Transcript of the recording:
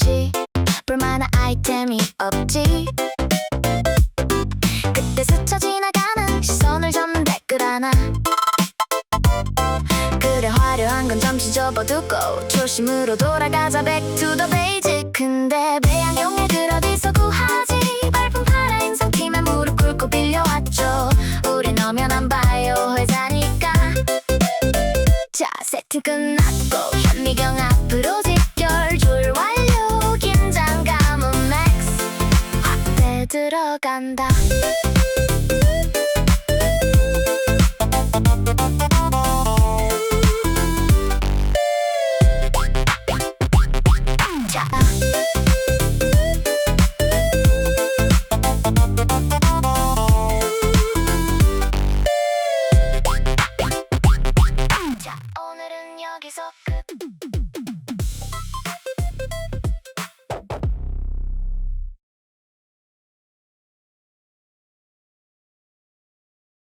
없이 볼만한 아이템이 없지. 그때 스쳐 지나가는 시선을 잡는 댓글 하나. 그래 화려한 건 잠시 접어두고 초심으로 돌아가자 back to the basic. 근데 배양용의 글 어디서 구하지? 발품 팔아 인상 팀에 무릎 꿇고 빌려왔죠. 우린 엄연한 바이오 회사니까. 자 세팅 끝났고 현미경 앞으로 직결 줄 완료. 긴장감은 맥스 확대 들어간다. 자 오늘은 여기서 끝.